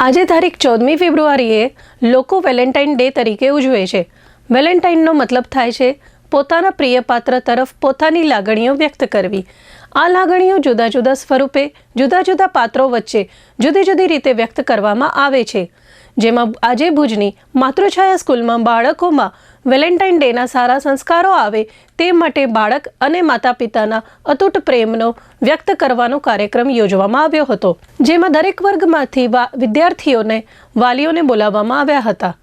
આજે તારીખ 14મી ફેબ્રુઆરીએ લોકો વેલેન્ટાઇન ડે તરીકે ઉજવે છે। વેલેન્ટાઇનનો મતલબ થાય છે પોતાના પ્રિય પાત્ર તરફ પોતાની લાગણીઓ વ્યક્ત કરવી। આ લાગણીઓ જુદા જુદા સ્વરૂપે જુદા જુદા પાત્રો વચ્ચે જુદી જુદી રીતે વ્યક્ત કરવામાં આવે છે। જેમાં આજે ભુજની માતૃછાયા સ્કૂલમાં બાળકોમાં વેલેન્ટાઇન ડેના સારા સંસ્કારો આવે તે માટે બાળક અને માતા પિતાના અતૂટ પ્રેમનો વ્યક્ત કરવાનો કાર્યક્રમ યોજવામાં આવ્યો હતો, જેમાં દરેક વર્ગમાંથી વિદ્યાર્થીઓને વાલીઓને બોલાવવામાં આવ્યા હતા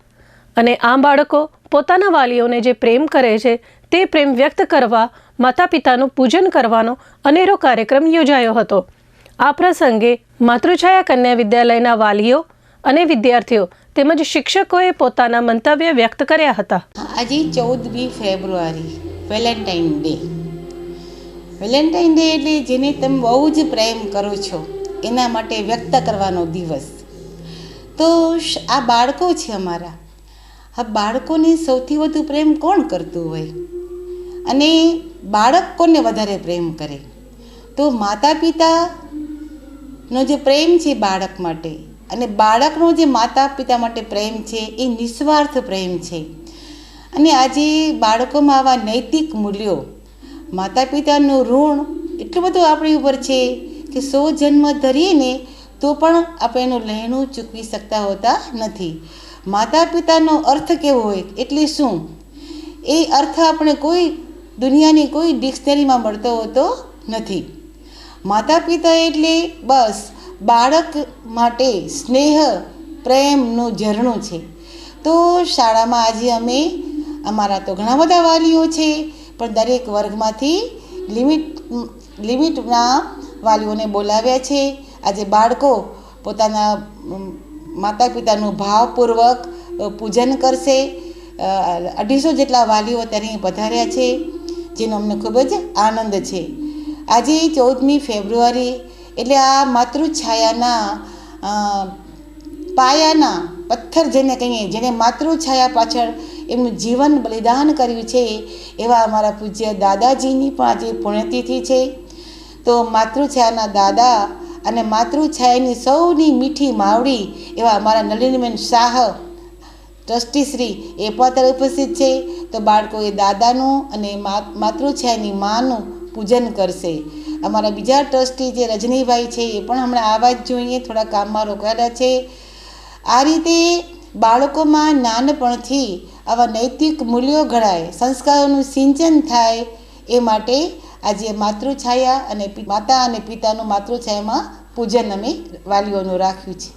અને આ બાળકો પોતાના વાલીઓને જે પ્રેમ કરે છે તે પ્રેમ વ્યક્ત કરવા માતા પિતાનું પૂજન કરવાનો અનેરો કાર્યક્રમ યોજાયો હતો। આ પ્રસંગે માતૃછાયા કન્યા વિદ્યાલયના વાલીઓ અને વિદ્યાર્થીઓ તેમજ શિક્ષકોએ પોતાના મંતવ્ય વ્યક્ત કર્યા હતા। આજે 14મી ફેબ્રુઆરી વેલેન્ટાઇન ડે એટલે જેને તમે બહુ જ પ્રેમ કરો છો એના માટે વ્યક્ત કરવાનો દિવસ। તો આ બાળકો છે અમારા, આ બાળકોને સૌથી વધુ પ્રેમ કોણ કરતું હોય અને બાળક કોને વધારે પ્રેમ કરે? તો માતા પિતાનો જે પ્રેમ છે બાળક માટે અને બાળકનો જે માતા પિતા માટે પ્રેમ છે એ નિસ્વાર્થ પ્રેમ છે। અને આજે બાળકોમાં આવા નૈતિક મૂલ્યો, માતા પિતાનું ઋણ એટલું બધું આપણી ઉપર છે કે 100 જન્મ ધરીએ ને તો પણ આપણે એનું લહેણું ચૂકવી શકતા હોતા નથી। માતા પિતાનો અર્થ કેવો હોય એટલે શું, એ અર્થ આપણે કોઈ દુનિયાની કોઈ ડિક્શનરીમાં મળતો હોતો નથી। માતા પિતા એટલે બસ બાળક માટે સ્નેહ પ્રેમનું ઝરણું છે। તો શાળામાં આજે અમે અમારા તો ઘણા બધા વાલીઓ છે, પણ દરેક વર્ગમાંથી લિમિટના વાલીઓને બોલાવ્યા છે। આજે બાળકો પોતાના માતા પિતાનું ભાવપૂર્વક પૂજન કરશે। 250 જેટલા વાલીઓ ત્યાં પધાર્યા છે, જેનો અમને ખૂબ જ આનંદ છે। આજે 14મી ફેબ્રુઆરી એટલે આ માતૃછાયાના પાયાના પથ્થર જેને કહીએ, જેને માતૃછાયા પાછળ એમનું જીવન બલિદાન કર્યું છે, એવા અમારા પૂજ્ય દાદાજીની પણ આજે પુણ્યતિથિ છે। તો માતૃછાયાના દાદા અને માતૃછાયાની સૌની મીઠી માવડી એવા અમારા નલિનીબેન શાહ ટ્રસ્ટીશ્રી એ પણ ઉપસ્થિત છે। તો બાળકોએ દાદાનું અને માતૃછાયાની માનું પૂજન કરશે। અમારા બીજા ટ્રસ્ટી જે રજનીભાઈ છે એ પણ હમણાં આવવા જ જોઈએ, થોડા કામમાં રોકાયેલા છે। આ રીતે બાળકોમાં નાનપણથી આવા નૈતિક મૂલ્યો ઘડાય, સંસ્કારોનું સિંચન થાય, એ માટે આજે માતૃછાયા અને માતા અને પિતાનું માતૃછાયામાં પૂજન અમે વાલીઓનું રાખ્યું છે।